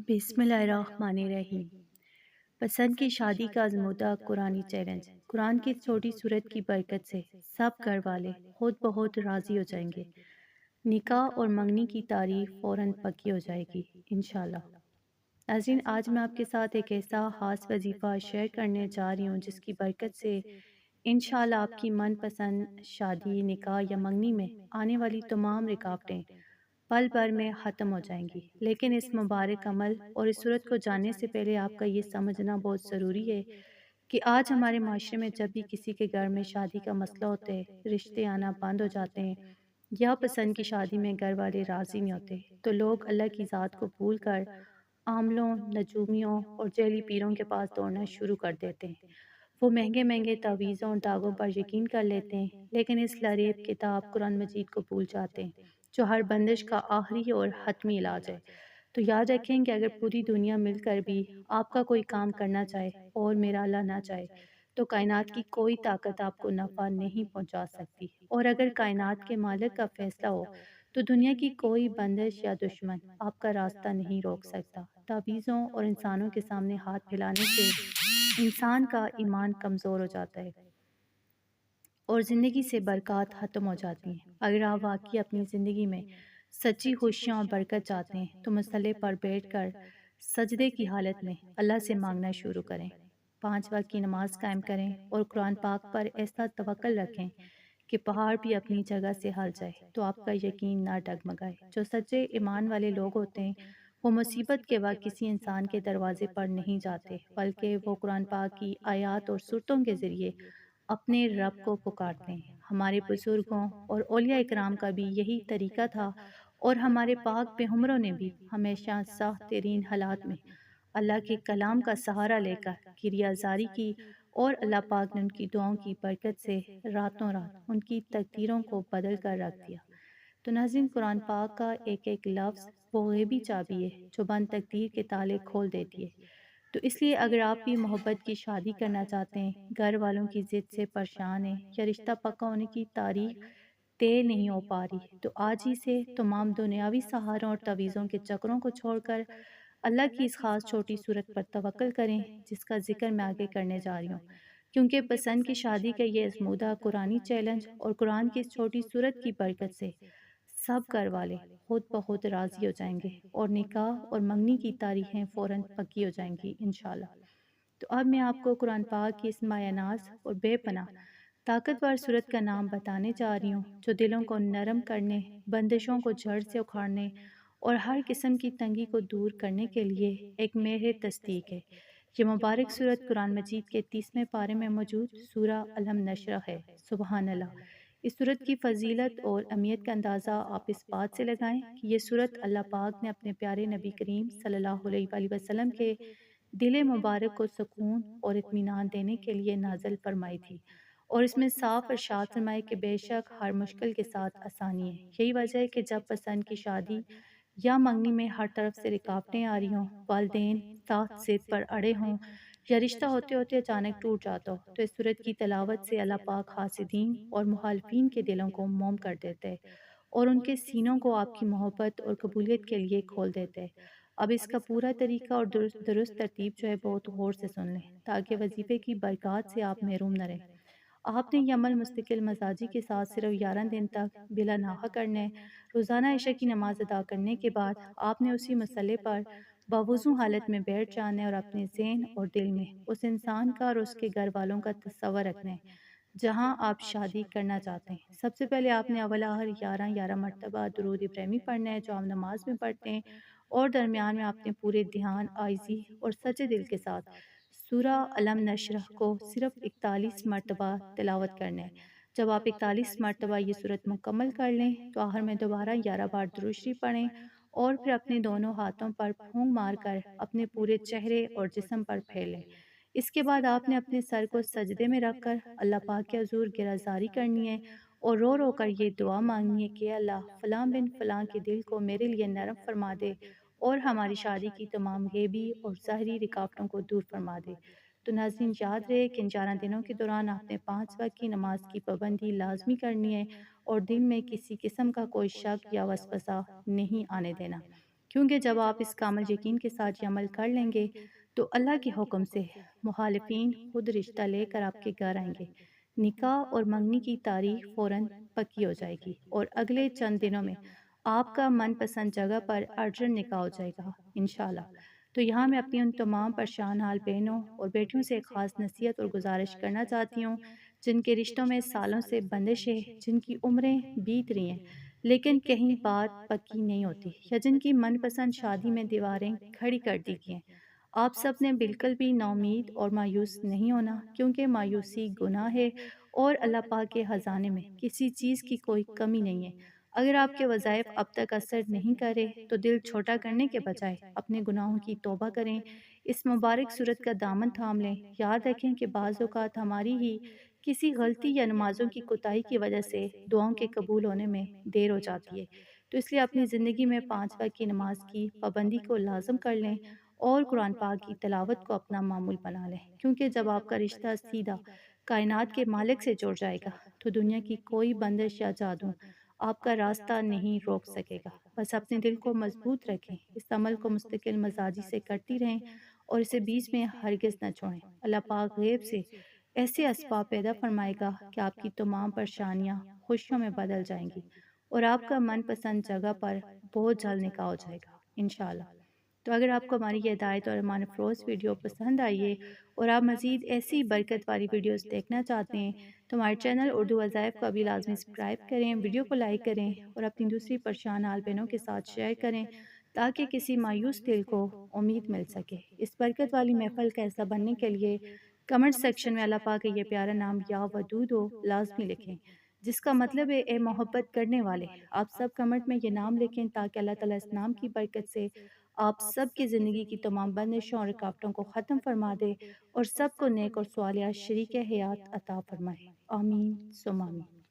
بسم اللہ الرحمن الرحیم۔ پسند کی شادی کا آزمودہ قرآنی چیلنج۔ قرآن کی چھوٹی سورت کی برکت سے سب گھر والے خود بہت راضی ہو جائیں گے۔ نکاح اور منگنی کی تاریخ فوراً پکی ہو جائے گی انشاءاللہ۔ ناظرین، آج میں آپ کے ساتھ ایک ایسا خاص وظیفہ شیئر کرنے جا رہی ہوں جس کی برکت سے انشاءاللہ آپ کی من پسند شادی، نکاح یا منگنی میں آنے والی تمام رکاوٹیں پل بھر میں ختم ہو جائیں گی۔ لیکن اس مبارک عمل اور اس صورت کو جاننے سے پہلے آپ کا یہ سمجھنا بہت ضروری ہے کہ آج ہمارے معاشرے میں جب بھی کسی کے گھر میں شادی کا مسئلہ ہوتا ہے، رشتے آنا بند ہو جاتے ہیں یا پسند کی شادی میں گھر والے راضی نہیں ہوتے، تو لوگ اللہ کی ذات کو بھول کر عاملوں، نجومیوں اور جعلی پیروں کے پاس دوڑنا شروع کر دیتے ہیں۔ وہ مہنگے مہنگے تعویذوں اور داغوں پر یقین کر لیتے ہیں، لیکن اس لریب کتاب قرآن مجید کو بھول جاتے ہیں جو ہر بندش کا آخری اور حتمی علاج ہے۔ تو یاد رکھیں کہ اگر پوری دنیا مل کر بھی آپ کا کوئی کام کرنا چاہے اور میرا اللہ نہ چاہے تو کائنات کی کوئی طاقت آپ کو نفع نہیں پہنچا سکتی، اور اگر کائنات کے مالک کا فیصلہ ہو تو دنیا کی کوئی بندش یا دشمن آپ کا راستہ نہیں روک سکتا۔ تعویذوں اور انسانوں کے سامنے ہاتھ پھیلانے سے انسان کا ایمان کمزور ہو جاتا ہے اور زندگی سے برکات ختم ہو جاتی ہیں۔ اگر آپ واقعی اپنی زندگی میں سچی خوشیاں اور برکت چاہتے ہیں تو مسئلے پر بیٹھ کر سجدے کی حالت میں اللہ سے مانگنا شروع کریں، 5 وقت کی نماز قائم کریں اور قرآن پاک پر ایسا توکل رکھیں کہ پہاڑ بھی اپنی جگہ سے ہل جائے تو آپ کا یقین نہ ڈگمگائے۔ جو سچے ایمان والے لوگ ہوتے ہیں وہ مصیبت کے وقت کسی انسان کے دروازے پر نہیں جاتے، بلکہ وہ قرآن پاک کی آیات اور سورتوں کے ذریعے اپنے رب کو پکارتے ہیں۔ ہمارے بزرگوں اور اولیاء اکرام کا بھی یہی طریقہ تھا، اور ہمارے پاک پیغمبروں نے بھی ہمیشہ سخت ترین حالات میں اللہ کے کلام کا سہارا لے کر کریا زاری کی، اور اللہ پاک نے ان کی دعاؤں کی برکت سے راتوں رات ان کی تقدیروں کو بدل کر رکھ دیا۔ تو ناظرین، قرآن پاک کا ایک ایک لفظ وہ غیبی چابی ہے جو بند تقدیر کے تالے کھول دیتی ہے۔ تو اس لیے اگر آپ بھی محبت کی شادی کرنا چاہتے ہیں، گھر والوں کی ضد سے پریشان ہیں یا رشتہ پکا ہونے کی تاریخ طے نہیں ہو پا رہی، تو آج ہی سے تمام دنیاوی سہاروں اور تعویذوں کے چکروں کو چھوڑ کر اللہ کی اس خاص چھوٹی صورت پر توکل کریں جس کا ذکر میں آگے کرنے جا رہی ہوں، کیونکہ پسند کی شادی کا یہ ازمودہ قرآنی چیلنج اور قرآن کی اس چھوٹی صورت کی برکت سے سب گھر والے خود بخود راضی ہو جائیں گے اور نکاح اور منگنی کی تاریخیں فوراً پکی ہو جائیں گی انشاءاللہ۔ تو اب میں آپ کو قرآن پاک کی اس مایہ ناز اور بے پناہ طاقتور صورت کا نام بتانے جا رہی ہوں جو دلوں کو نرم کرنے، بندشوں کو جڑ سے اکھاڑنے اور ہر قسم کی تنگی کو دور کرنے کے لیے ایک مہر تصدیق ہے۔ یہ مبارک صورت قرآن مجید کے 30ویں پارے میں موجود سورہ الم نشرح ہے۔ سبحان اللہ! اس صورت کی فضیلت اور اہمیت کا اندازہ آپ اس بات سے لگائیں کہ یہ صورت اللہ پاک نے اپنے پیارے نبی کریم صلی اللہ علیہ وآلہ وسلم کے دل مبارک کو سکون اور اطمینان دینے کے لیے نازل فرمائی تھی، اور اس میں صاف ارشاد فرمائے کہ بے شک ہر مشکل کے ساتھ آسانی ہے۔ یہی وجہ ہے کہ جب پسند کی شادی یا منگنی میں ہر طرف سے رکاوٹیں آ رہی ہوں، والدین سخت ضد پر اڑے ہوں یا رشتہ ہوتے ہوتے اچانک ٹوٹ جاتا ہو، تو اس صورت کی تلاوت سے اللہ پاک حاسدین اور مخالفین کے دلوں کو موم کر دیتے ہیں اور ان کے سینوں کو آپ کی محبت اور قبولیت کے لیے کھول دیتے ہیں۔ اب اس کا پورا طریقہ اور درست ترتیب جو ہے بہت غور سے سن لیں تاکہ وظیفے کی برکات سے آپ محروم نہ رہیں۔ آپ نے یہ عمل مستقل مزاجی کے ساتھ صرف 11 دن تک بلا ناغہ کرنا ہے۔ روزانہ عشاء کی نماز ادا کرنے کے بعد آپ نے اسی مسئلے پر باوضو حالت میں بیٹھ جانا ہے اور اپنے ذہن اور دل میں اس انسان کا اور اس کے گھر والوں کا تصور رکھنا ہے جہاں آپ شادی کرنا چاہتے ہیں۔ سب سے پہلے آپ نے اول آخر 11 مرتبہ درود ابراہیمی پڑھنا ہے جو آپ نماز میں پڑھتے ہیں، اور درمیان میں آپ نے پورے دھیان، عاجزی اور سچے دل کے ساتھ سورہ الم نشرح کو صرف 41 مرتبہ تلاوت کرنا ہے۔ جب آپ 41 مرتبہ یہ صورت مکمل کر لیں تو آخر میں دوبارہ 11 بار درود شریف پڑھیں اور پھر اپنے دونوں ہاتھوں پر پھونک مار کر اپنے پورے چہرے اور جسم پر پھیلیں۔ اس کے بعد آپ نے اپنے سر کو سجدے میں رکھ کر اللہ پاک کے حضور گرازاری کرنی ہے اور رو رو کر یہ دعا مانگنی ہے کہ اللہ فلاں بن فلاں کے دل کو میرے لیے نرم فرما دے اور ہماری شادی کی تمام غیبی اور ظاہری رکاوٹوں کو دور فرما دے۔ تو ناظرین، یاد رہے کہ ان 11 دنوں کے دوران آپ نے 5 وقت کی نماز کی پابندی لازمی کرنی ہے اور دل میں کسی قسم کا کوئی شک یا وسوسہ نہیں آنے دینا۔ کیونکہ جب آپ اس کامل یقین کے ساتھ یہ عمل کر لیں گے تو اللہ کے حکم سے مخالفین خود رشتہ لے کر آپ کے گھر آئیں گے۔ نکاح اور منگنی کی تاریخ فوراً پکی ہو جائے گی اور اگلے چند دنوں میں آپ کا من پسند جگہ پر ارجنٹ نکاح ہو جائے گا انشاءاللہ۔ تو یہاں میں اپنی ان تمام پریشان حال بہنوں اور بیٹیوں سے ایک خاص نصیحت اور گزارش کرنا چاہتی ہوں، جن کے رشتوں میں سالوں سے بندش ہے، جن کی عمریں بیت رہی ہیں لیکن کہیں بات پکی نہیں ہوتی، یا جن کی من پسند شادی میں دیواریں کھڑی کر دی گئی ہیں۔ آپ سب نے بالکل بھی ناامید اور مایوس نہیں ہونا، کیونکہ مایوسی گناہ ہے اور اللہ پاک کے خزانے میں کسی چیز کی کوئی کمی نہیں ہے۔ اگر آپ کے وظائف اب تک اثر نہیں کرے تو دل چھوٹا کرنے کے بجائے اپنے گناہوں کی توبہ کریں، اس مبارک صورت کا دامن تھام لیں۔ یاد رکھیں کہ بعض اوقات ہماری ہی کسی غلطی یا نمازوں کی کوتاہی کی وجہ سے دعاؤں کے قبول ہونے میں دیر ہو جاتی ہے۔ تو اس لیے اپنی زندگی میں 5 وقت کی نماز کی پابندی کو لازم کر لیں اور قرآن پاک کی تلاوت کو اپنا معمول بنا لیں، کیونکہ جب آپ کا رشتہ سیدھا کائنات کے مالک سے جڑ جائے گا تو دنیا کی کوئی بندش یا جادو آپ کا راستہ نہیں روک سکے گا۔ بس اپنے دل کو مضبوط رکھیں، اس عمل کو مستقل مزاجی سے کرتی رہیں اور اسے بیچ میں ہرگز نہ چھوڑیں۔ اللہ پاک غیب سے ایسے اسباب پیدا فرمائے گا کہ آپ کی تمام پریشانیاں خوشیوں میں بدل جائیں گی اور آپ کا من پسند جگہ پر بہت جلد نکاح ہو جائے گا انشاءاللہ۔ تو اگر آپ کو ہماری یہ ہدایت اور ایمان افروز ویڈیو پسند آئی ہے اور آپ مزید ایسی برکت والی ویڈیوز دیکھنا چاہتے ہیں تو ہمارے چینل اردو وظائف کو ابھی لازمی سبسکرائب کریں، ویڈیو کو لائک کریں اور اپنی دوسری پریشان حال بہنوں کے ساتھ شیئر کریں تاکہ کسی مایوس دل کو امید مل سکے۔ اس برکت والی محفل کا حصہ بننے کے لیے کمنٹ سیکشن میں اللہ پاک کا یہ پیارا نام یا ودود ہو لازمی لکھیں، جس کا مطلب ہے اے محبت کرنے والے۔ آپ سب کمنٹ میں یہ نام لکھیں تاکہ اللہ تعالیٰ اس نام کی برکت سے آپ سب کی زندگی کی تمام بندشوں اور رکاوٹوں کو ختم فرما دے اور سب کو نیک اور صالحہ شریک حیات عطا فرمائے۔ آمین ثم آمین۔